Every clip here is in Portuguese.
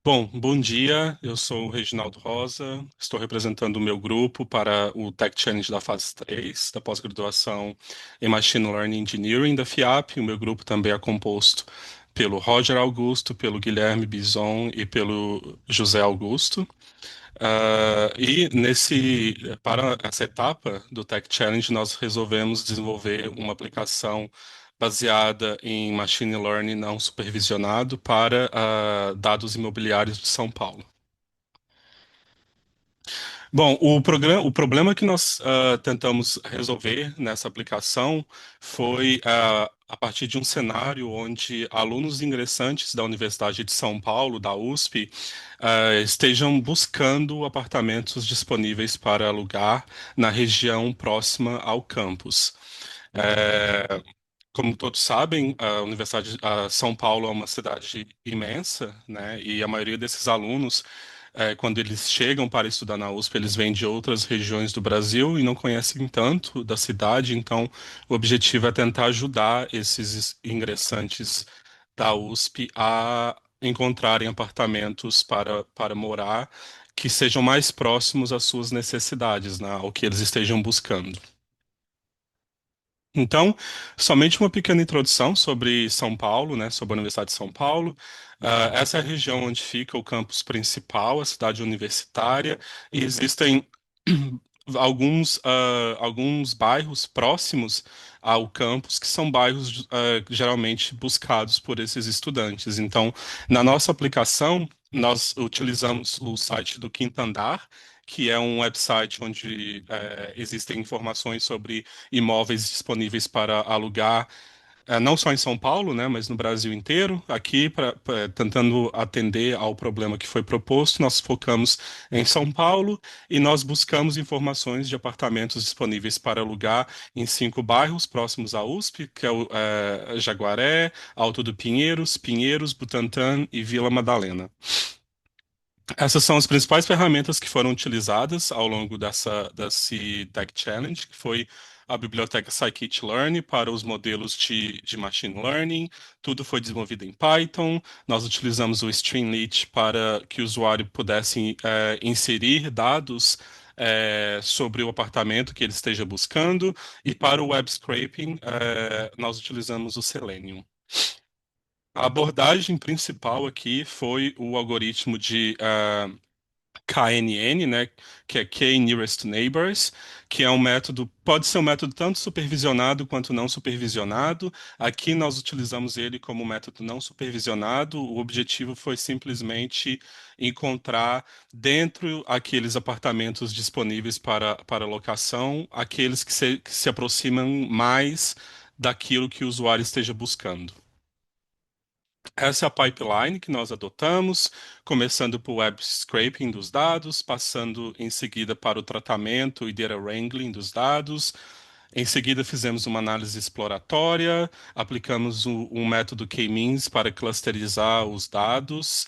Bom dia. Eu sou o Reginaldo Rosa, estou representando o meu grupo para o Tech Challenge da fase 3 da pós-graduação em Machine Learning Engineering da FIAP. O meu grupo também é composto pelo Roger Augusto, pelo Guilherme Bison e pelo José Augusto. Para essa etapa do Tech Challenge, nós resolvemos desenvolver uma aplicação baseada em machine learning não supervisionado para dados imobiliários de São Paulo. Bom, o problema que nós tentamos resolver nessa aplicação foi a partir de um cenário onde alunos ingressantes da Universidade de São Paulo, da USP, estejam buscando apartamentos disponíveis para alugar na região próxima ao campus. É, Como todos sabem, São Paulo é uma cidade imensa, né? E a maioria desses alunos, quando eles chegam para estudar na USP, eles vêm de outras regiões do Brasil e não conhecem tanto da cidade. Então, o objetivo é tentar ajudar esses ingressantes da USP a encontrarem apartamentos para morar que sejam mais próximos às suas necessidades, né? Ao que eles estejam buscando. Então, somente uma pequena introdução sobre São Paulo, né, sobre a Universidade de São Paulo. Essa é a região onde fica o campus principal, a cidade universitária, e existem alguns bairros próximos ao campus que são bairros geralmente buscados por esses estudantes. Então, na nossa aplicação, nós utilizamos o site do Quinto Andar, que é um website onde existem informações sobre imóveis disponíveis para alugar, não só em São Paulo, né, mas no Brasil inteiro. Aqui, tentando atender ao problema que foi proposto, nós focamos em São Paulo e nós buscamos informações de apartamentos disponíveis para alugar em 5 bairros próximos à USP, que é o Jaguaré, Alto do Pinheiros, Pinheiros, Butantã e Vila Madalena. Essas são as principais ferramentas que foram utilizadas ao longo desse Tech Challenge, que foi a biblioteca Scikit-learn para os modelos de machine learning. Tudo foi desenvolvido em Python. Nós utilizamos o Streamlit para que o usuário pudesse inserir dados sobre o apartamento que ele esteja buscando. E para o web scraping, nós utilizamos o Selenium. A abordagem principal aqui foi o algoritmo de KNN, né, que é K-Nearest Neighbors, que é um método, pode ser um método tanto supervisionado quanto não supervisionado. Aqui nós utilizamos ele como método não supervisionado. O objetivo foi simplesmente encontrar dentro aqueles apartamentos disponíveis para locação, aqueles que se aproximam mais daquilo que o usuário esteja buscando. Essa é a pipeline que nós adotamos, começando por web scraping dos dados, passando em seguida para o tratamento e data wrangling dos dados. Em seguida, fizemos uma análise exploratória, aplicamos um método K-means para clusterizar os dados.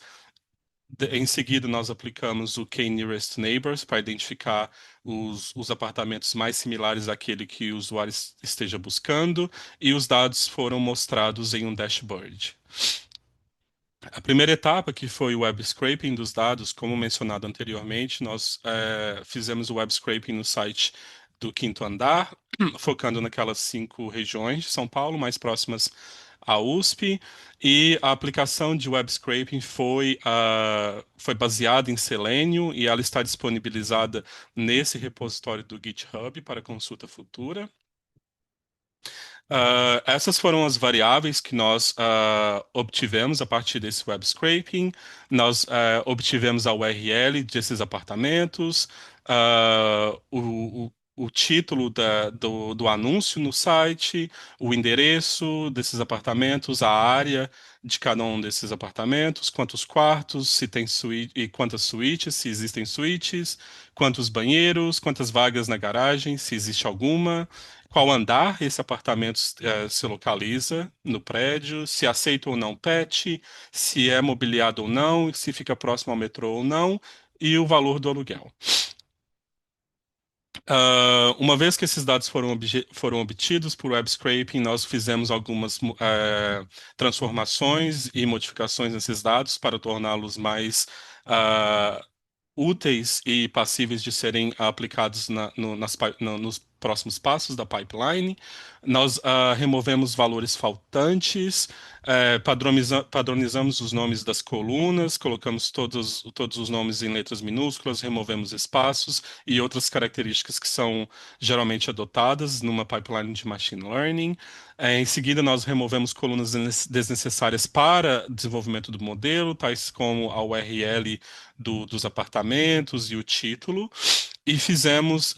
Em seguida, nós aplicamos o K-nearest neighbors para identificar os apartamentos mais similares àquele que o usuário esteja buscando, e os dados foram mostrados em um dashboard. A primeira etapa, que foi o web scraping dos dados, como mencionado anteriormente, nós fizemos o web scraping no site do Quinto Andar, focando naquelas 5 regiões de São Paulo mais próximas à USP, e a aplicação de web scraping foi baseada em Selenium e ela está disponibilizada nesse repositório do GitHub para consulta futura. Essas foram as variáveis que nós obtivemos a partir desse web scraping. Nós obtivemos a URL desses apartamentos, o título do anúncio no site, o endereço desses apartamentos, a área de cada um desses apartamentos, quantos quartos, se tem suíte e quantas suítes, se existem suítes, quantos banheiros, quantas vagas na garagem, se existe alguma, qual andar esse apartamento se localiza no prédio, se aceita ou não pet, se é mobiliado ou não, se fica próximo ao metrô ou não, e o valor do aluguel. Uma vez que esses dados foram obtidos por web scraping, nós fizemos algumas transformações e modificações nesses dados para torná-los mais ah, úteis e passíveis de serem aplicados nos próximos passos da pipeline. Nós removemos valores faltantes, padronizamos os nomes das colunas, colocamos todos os nomes em letras minúsculas, removemos espaços e outras características que são geralmente adotadas numa pipeline de machine learning. Em seguida, nós removemos colunas desnecessárias para desenvolvimento do modelo, tais como a URL dos apartamentos e o título. E fizemos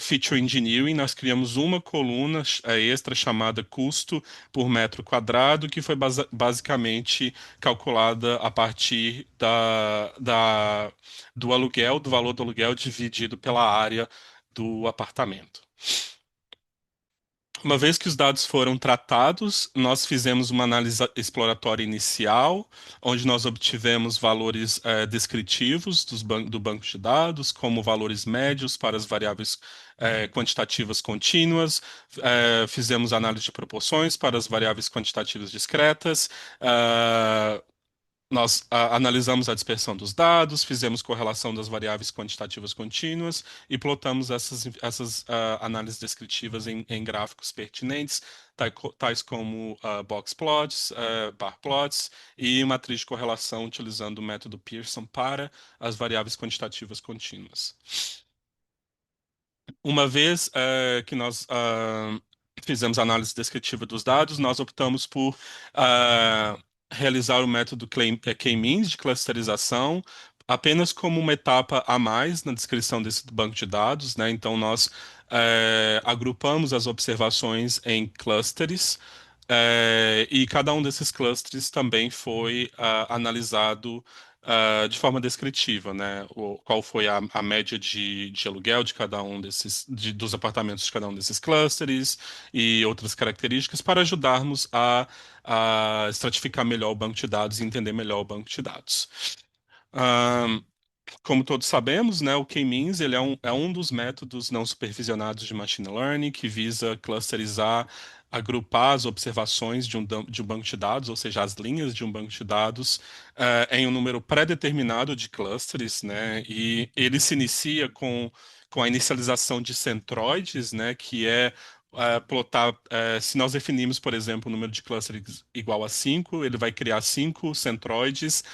feature engineering, nós criamos uma coluna extra chamada custo por metro quadrado, que foi basicamente calculada a partir do aluguel, do valor do aluguel dividido pela área do apartamento. Uma vez que os dados foram tratados, nós fizemos uma análise exploratória inicial, onde nós obtivemos valores descritivos do banco de dados, como valores médios para as variáveis quantitativas contínuas, fizemos análise de proporções para as variáveis quantitativas discretas, nós analisamos a dispersão dos dados, fizemos correlação das variáveis quantitativas contínuas e plotamos essas análises descritivas em gráficos pertinentes, tais como box plots, bar plots e matriz de correlação utilizando o método Pearson para as variáveis quantitativas contínuas. Uma vez que nós fizemos a análise descritiva dos dados, nós optamos por realizar o método K-means de clusterização apenas como uma etapa a mais na descrição desse banco de dados, né? Então nós agrupamos as observações em clusters. E cada um desses clusters também foi analisado de forma descritiva, né? Qual foi a média de aluguel de cada um dos apartamentos de cada um desses clusters e outras características para ajudarmos a estratificar melhor o banco de dados e entender melhor o banco de dados. Como todos sabemos, né, o K-means ele é um dos métodos não supervisionados de machine learning que visa clusterizar, agrupar as observações de um banco de dados, ou seja, as linhas de um banco de dados, em um número pré-determinado de clusters, né, e ele se inicia com a inicialização de centroides, né, que é plotar, se nós definimos, por exemplo, o número de clusters igual a 5, ele vai criar 5 centroides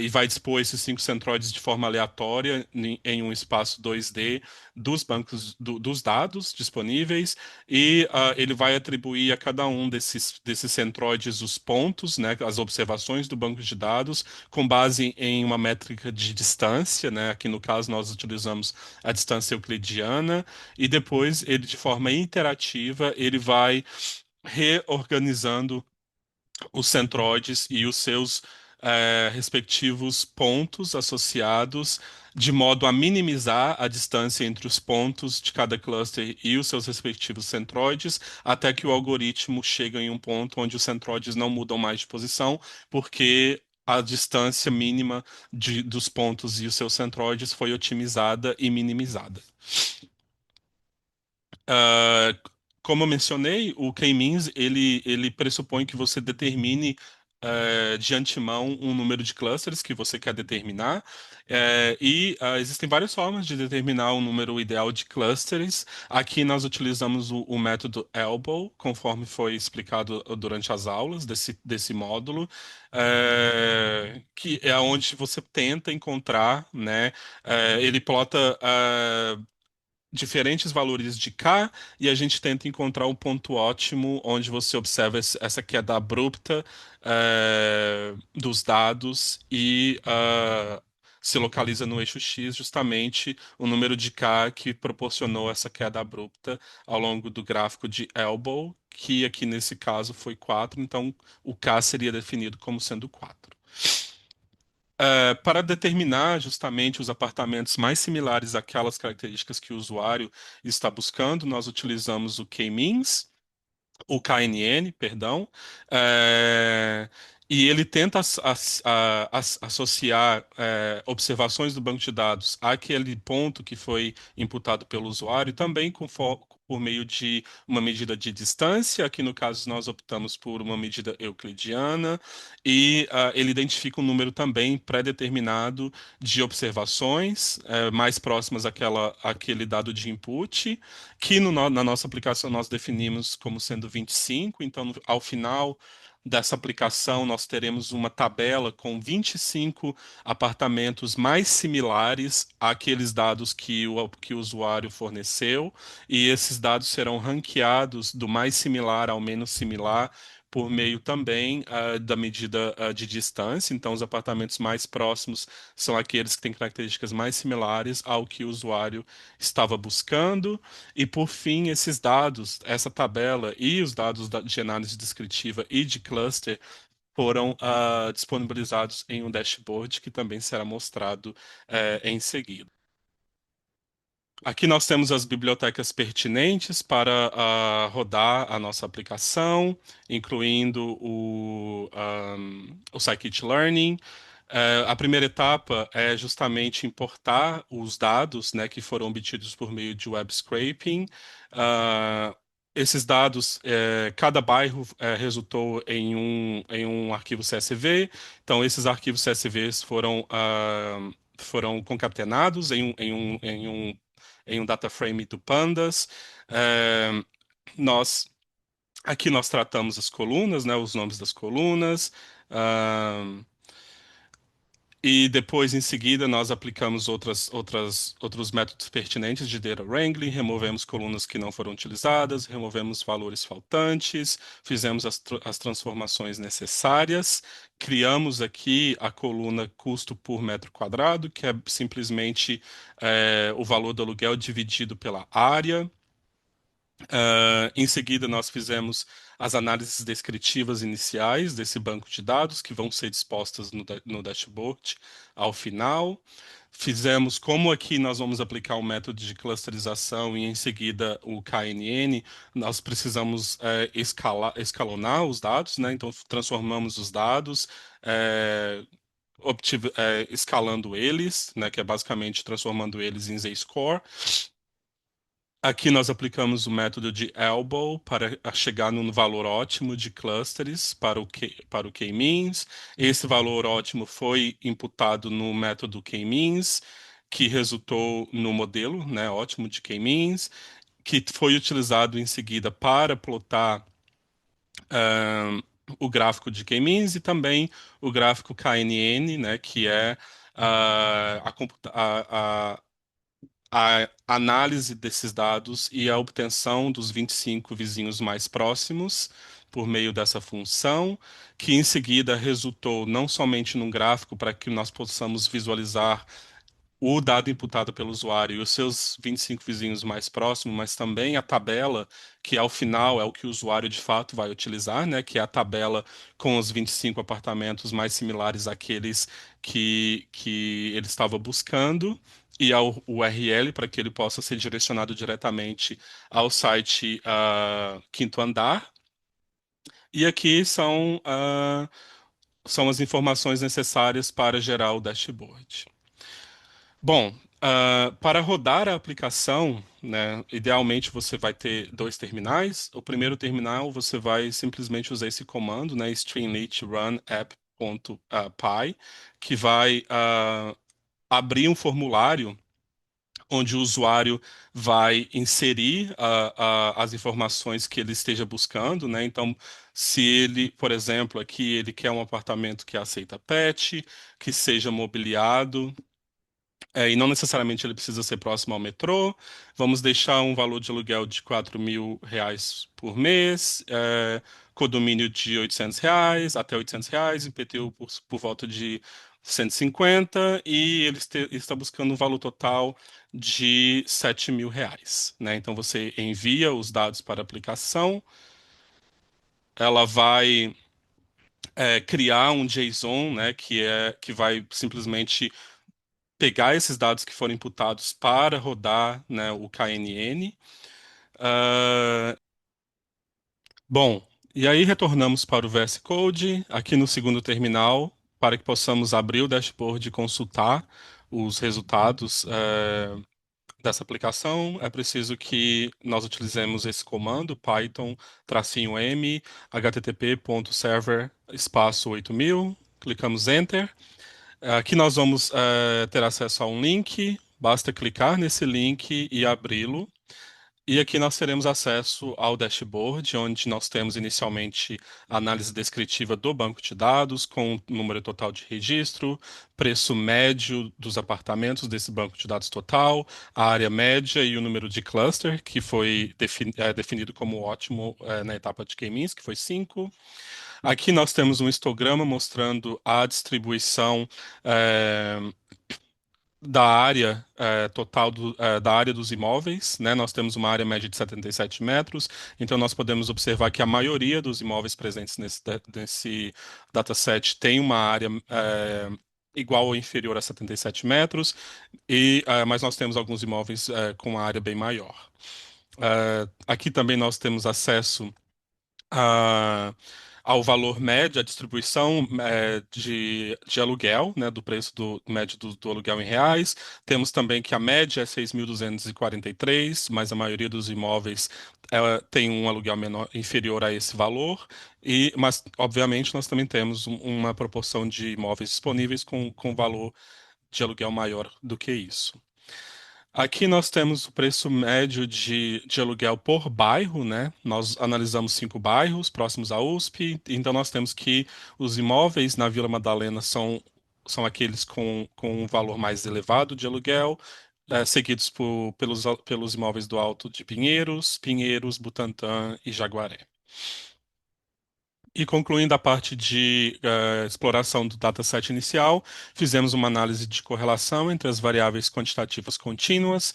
e vai dispor esses 5 centroides de forma aleatória em um espaço 2D dos bancos dos dados disponíveis e ele vai atribuir a cada um desses centroides os pontos, né, as observações do banco de dados com base em uma métrica de distância, né, aqui no caso nós utilizamos a distância euclidiana e depois ele de forma interativa ele vai reorganizando os centroides e os seus respectivos pontos associados, de modo a minimizar a distância entre os pontos de cada cluster e os seus respectivos centroides, até que o algoritmo chega em um ponto onde os centroides não mudam mais de posição, porque a distância mínima dos pontos e os seus centroides foi otimizada e minimizada. Ah, como eu mencionei, o K-means ele pressupõe que você determine de antemão um número de clusters que você quer determinar, existem várias formas de determinar o número ideal de clusters. Aqui nós utilizamos o método Elbow, conforme foi explicado durante as aulas desse módulo, que é onde você tenta encontrar, né? Ele plota diferentes valores de K e a gente tenta encontrar um ponto ótimo onde você observa essa queda abrupta dos dados e se localiza no eixo X justamente o número de K que proporcionou essa queda abrupta ao longo do gráfico de Elbow, que aqui nesse caso foi 4, então o K seria definido como sendo 4. Para determinar justamente os apartamentos mais similares àquelas características que o usuário está buscando, nós utilizamos o K-means, o KNN, perdão, é, E ele tenta associar observações do banco de dados àquele ponto que foi imputado pelo usuário, também por meio de uma medida de distância. Aqui, no caso, nós optamos por uma medida euclidiana, e ele identifica um número também pré-determinado de observações mais próximas àquele dado de input, que na nossa aplicação nós definimos como sendo 25. Então, ao final dessa aplicação, nós teremos uma tabela com 25 apartamentos mais similares àqueles dados que o usuário forneceu, e esses dados serão ranqueados do mais similar ao menos similar por meio também da medida de distância. Então, os apartamentos mais próximos são aqueles que têm características mais similares ao que o usuário estava buscando. E por fim, esses dados, essa tabela e os dados de análise descritiva e de cluster foram disponibilizados em um dashboard que também será mostrado em seguida. Aqui nós temos as bibliotecas pertinentes para rodar a nossa aplicação, incluindo o Scikit-Learning. A primeira etapa é justamente importar os dados, né, que foram obtidos por meio de web scraping. Ah, Esses dados, cada bairro resultou em um arquivo CSV. Então, esses arquivos CSVs foram concatenados em um data frame do Pandas. É, nós Aqui nós tratamos as colunas, né, os nomes das colunas. ah, e depois, em seguida, nós aplicamos outros métodos pertinentes de data wrangling, removemos colunas que não foram utilizadas, removemos valores faltantes, fizemos as transformações necessárias, criamos aqui a coluna custo por metro quadrado, que é simplesmente o valor do aluguel dividido pela área. Em seguida, nós fizemos as análises descritivas iniciais desse banco de dados, que vão ser dispostas no dashboard ao final. Fizemos como aqui nós vamos aplicar o método de clusterização e, em seguida, o KNN. Nós precisamos escalonar os dados, né? Então, transformamos os dados, eh, escalando eles, né? Que é basicamente transformando eles em Z-score. Aqui nós aplicamos o método de elbow para chegar no valor ótimo de clusters para o K-means. Esse valor ótimo foi imputado no método K-means, que resultou no modelo, né, ótimo de K-means, que foi utilizado em seguida para plotar ahn, o gráfico de K-means e também o gráfico KNN, né, que é a análise desses dados e a obtenção dos 25 vizinhos mais próximos por meio dessa função, que em seguida resultou não somente num gráfico para que nós possamos visualizar o dado imputado pelo usuário e os seus 25 vizinhos mais próximos, mas também a tabela, que ao final é o que o usuário de fato vai utilizar, né? Que é a tabela com os 25 apartamentos mais similares àqueles que ele estava buscando. E ao URL para que ele possa ser direcionado diretamente ao site Quinto Andar. E aqui são as informações necessárias para gerar o dashboard. Bom, para rodar a aplicação, né, idealmente você vai ter dois terminais. O primeiro terminal você vai simplesmente usar esse comando, né, streamlit run app.py, que vai abrir um formulário onde o usuário vai inserir as informações que ele esteja buscando, né? Então, se ele, por exemplo, aqui ele quer um apartamento que aceita pet, que seja mobiliado. E não necessariamente ele precisa ser próximo ao metrô. Vamos deixar um valor de aluguel de R$ 4.000 por mês, condomínio de R$ 800 até R$ 800, IPTU por volta de 150, e ele está buscando um valor total de R$ 7.000, né? Então você envia os dados para a aplicação, ela vai criar um JSON, né, que vai simplesmente pegar esses dados que foram imputados para rodar, né, o KNN. Ah, bom, E aí retornamos para o VS Code, aqui no segundo terminal, para que possamos abrir o dashboard e consultar os resultados dessa aplicação. É preciso que nós utilizemos esse comando, Python-m, http.server espaço 8000, clicamos Enter. Aqui nós vamos ter acesso a um link, basta clicar nesse link e abri-lo. E aqui nós teremos acesso ao dashboard, onde nós temos inicialmente a análise descritiva do banco de dados, com o número total de registro, preço médio dos apartamentos desse banco de dados total, a área média e o número de cluster, que foi definido como ótimo na etapa de K-means, que foi 5. Aqui nós temos um histograma mostrando a distribuição eh, da área total da área dos imóveis, né? Nós temos uma área média de 77 metros, então nós podemos observar que a maioria dos imóveis presentes nesse dataset tem uma área igual ou inferior a 77 metros, mas nós temos alguns imóveis com uma área bem maior. Aqui também nós temos acesso a- ao valor médio, a distribuição de aluguel, né, do preço médio do aluguel em reais. Temos também que a média é 6.243, mas a maioria dos imóveis tem um aluguel inferior a esse valor. Mas, obviamente, nós também temos uma proporção de imóveis disponíveis com valor de aluguel maior do que isso. Aqui nós temos o preço médio de aluguel por bairro, né? Nós analisamos 5 bairros próximos à USP, então nós temos que os imóveis na Vila Madalena são aqueles com um valor mais elevado de aluguel, seguidos pelos imóveis do Alto de Pinheiros, Butantã e Jaguaré. E concluindo a parte de exploração do dataset inicial, fizemos uma análise de correlação entre as variáveis quantitativas contínuas.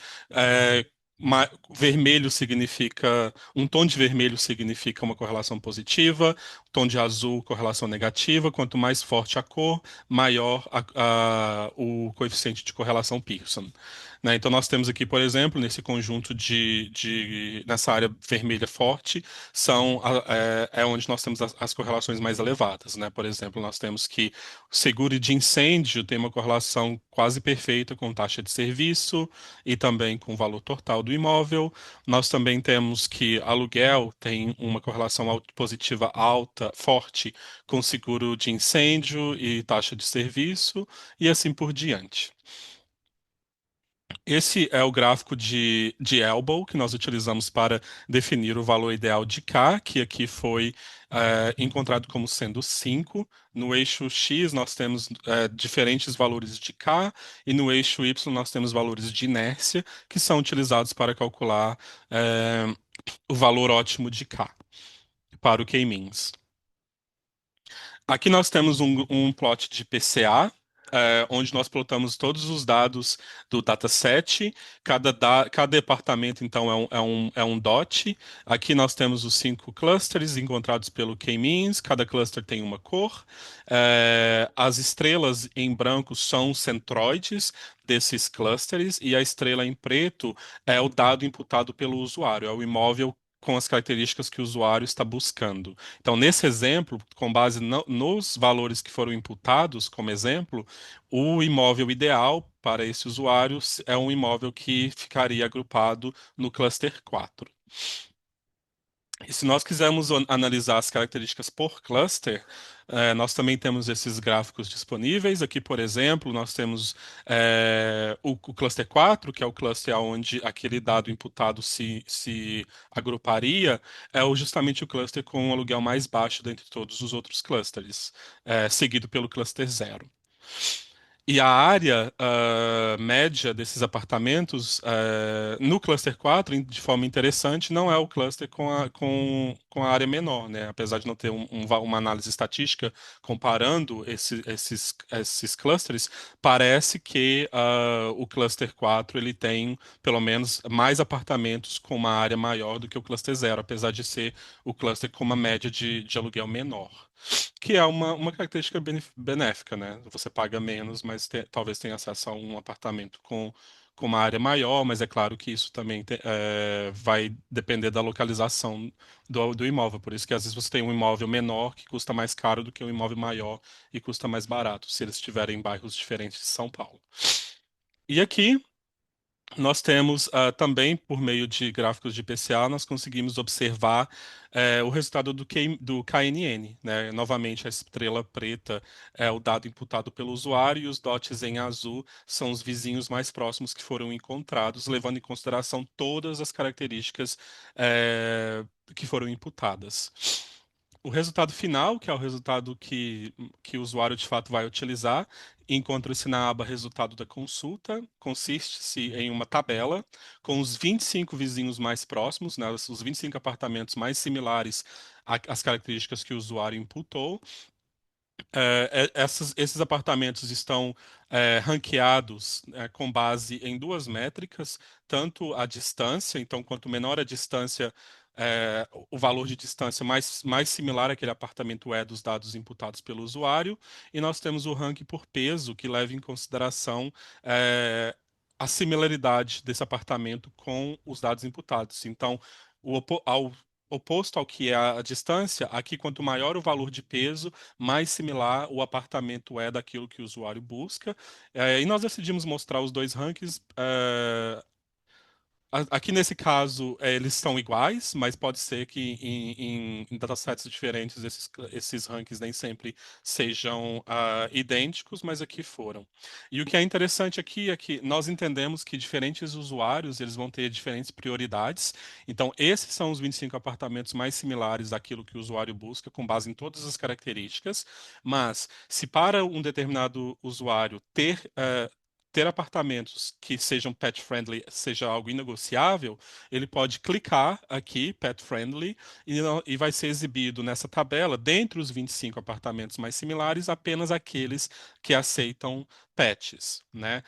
Vermelho significa, um tom de vermelho significa uma correlação positiva, tom de azul, correlação negativa. Quanto mais forte a cor, maior o coeficiente de correlação Pearson. Né? Então, nós temos aqui, por exemplo, nesse conjunto nessa área vermelha forte, é onde nós temos as correlações mais elevadas, né? Por exemplo, nós temos que o seguro de incêndio tem uma correlação quase perfeita com taxa de serviço e também com o valor total do imóvel. Nós também temos que aluguel tem uma correlação positiva alta, forte, com seguro de incêndio e taxa de serviço, e assim por diante. Esse é o gráfico de Elbow que nós utilizamos para definir o valor ideal de K, que aqui foi encontrado como sendo 5. No eixo X nós temos diferentes valores de K e no eixo Y nós temos valores de inércia que são utilizados para calcular o valor ótimo de K para o K-means. Aqui nós temos um plot de PCA, onde nós plotamos todos os dados do dataset. Cada departamento, então, é um dot. Aqui nós temos os 5 clusters encontrados pelo K-means. Cada cluster tem uma cor. As estrelas em branco são centroides desses clusters e a estrela em preto é o dado imputado pelo usuário, é o imóvel com as características que o usuário está buscando. Então, nesse exemplo, com base nos valores que foram imputados como exemplo, o imóvel ideal para esse usuário é um imóvel que ficaria agrupado no cluster 4. E se nós quisermos analisar as características por cluster, nós também temos esses gráficos disponíveis. Aqui, por exemplo, nós temos o cluster 4, que é o cluster onde aquele dado imputado se agruparia, justamente o cluster com o aluguel mais baixo dentre todos os outros clusters, seguido pelo cluster 0. E a área média desses apartamentos no cluster 4, de forma interessante, não é o cluster com a área menor, né? Apesar de não ter uma análise estatística comparando esses clusters, parece que o cluster 4 ele tem pelo menos mais apartamentos com uma área maior do que o cluster 0, apesar de ser o cluster com uma média de aluguel menor. Que é uma característica benéfica, né? Você paga menos, mas talvez tenha acesso a um apartamento com uma área maior, mas é claro que isso também vai depender da localização do imóvel. Por isso que às vezes você tem um imóvel menor que custa mais caro do que um imóvel maior e custa mais barato, se eles estiverem em bairros diferentes de São Paulo. E aqui nós temos também, por meio de gráficos de PCA, nós conseguimos observar o resultado do KNN, né? Novamente, a estrela preta é o dado imputado pelo usuário e os dots em azul são os vizinhos mais próximos que foram encontrados, levando em consideração todas as características que foram imputadas. O resultado final, que é o resultado que o usuário de fato vai utilizar, encontra-se na aba Resultado da consulta. Consiste-se em uma tabela com os 25 vizinhos mais próximos, né, os 25 apartamentos mais similares às características que o usuário imputou. Esses apartamentos estão ranqueados com base em duas métricas, tanto a distância, então quanto menor a distância, o valor de distância mais similar àquele apartamento é dos dados imputados pelo usuário, e nós temos o ranking por peso, que leva em consideração a similaridade desse apartamento com os dados imputados. Então, ao oposto ao que é a distância, aqui quanto maior o valor de peso, mais similar o apartamento é daquilo que o usuário busca. E nós decidimos mostrar os dois rankings. Aqui nesse caso, eles são iguais, mas pode ser que em datasets diferentes esses rankings nem sempre sejam idênticos, mas aqui foram. E o que é interessante aqui é que nós entendemos que diferentes usuários eles vão ter diferentes prioridades. Então, esses são os 25 apartamentos mais similares àquilo que o usuário busca, com base em todas as características. Mas, se para um determinado usuário ter apartamentos que sejam pet friendly seja algo inegociável, ele pode clicar aqui, pet friendly, e vai ser exibido nessa tabela, dentre os 25 apartamentos mais similares, apenas aqueles que aceitam pets, né?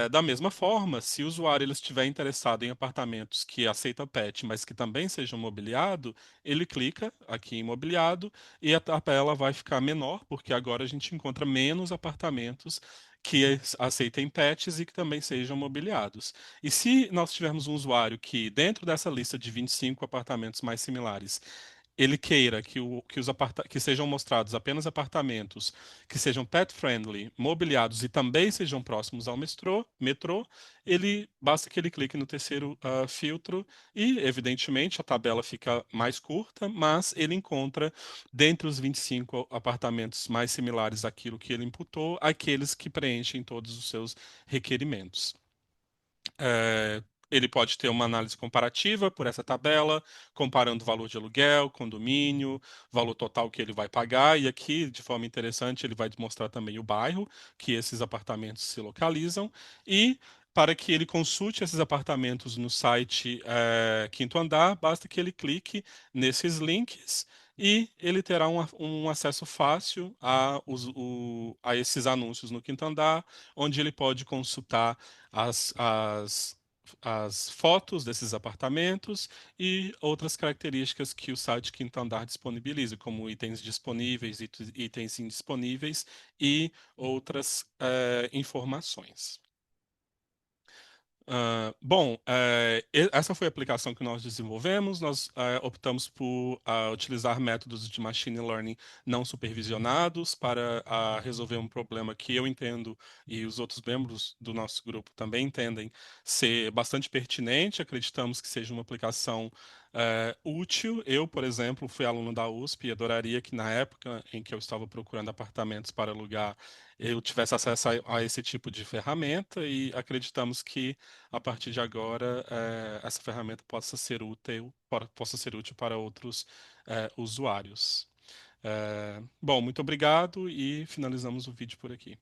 Da mesma forma, se o usuário ele estiver interessado em apartamentos que aceitam pet, mas que também sejam mobiliado, ele clica aqui em mobiliado e a tabela vai ficar menor, porque agora a gente encontra menos apartamentos que aceitem pets e que também sejam mobiliados. E se nós tivermos um usuário que, dentro dessa lista de 25 apartamentos mais similares, ele queira que sejam mostrados apenas apartamentos que sejam pet friendly, mobiliados e também sejam próximos ao metrô, basta que ele clique no terceiro filtro e, evidentemente, a tabela fica mais curta, mas ele encontra, dentre os 25 apartamentos mais similares àquilo que ele imputou, aqueles que preenchem todos os seus requerimentos. É, ele pode ter uma análise comparativa por essa tabela, comparando o valor de aluguel, condomínio, valor total que ele vai pagar, e aqui, de forma interessante, ele vai mostrar também o bairro que esses apartamentos se localizam, e para que ele consulte esses apartamentos no site Quinto Andar, basta que ele clique nesses links. E ele terá um acesso fácil a esses anúncios no Quinto Andar, onde ele pode consultar as, as, as fotos desses apartamentos e outras características que o site Quinto Andar disponibiliza, como itens disponíveis, itens indisponíveis e outras informações. Bom, essa foi a aplicação que nós desenvolvemos. Nós optamos por utilizar métodos de machine learning não supervisionados para resolver um problema que eu entendo e os outros membros do nosso grupo também entendem ser bastante pertinente. Acreditamos que seja uma aplicação útil. Eu, por exemplo, fui aluno da USP e adoraria que na época em que eu estava procurando apartamentos para alugar, eu tivesse acesso a esse tipo de ferramenta e acreditamos que a partir de agora, essa ferramenta possa ser útil para outros usuários. Bom, muito obrigado e finalizamos o vídeo por aqui.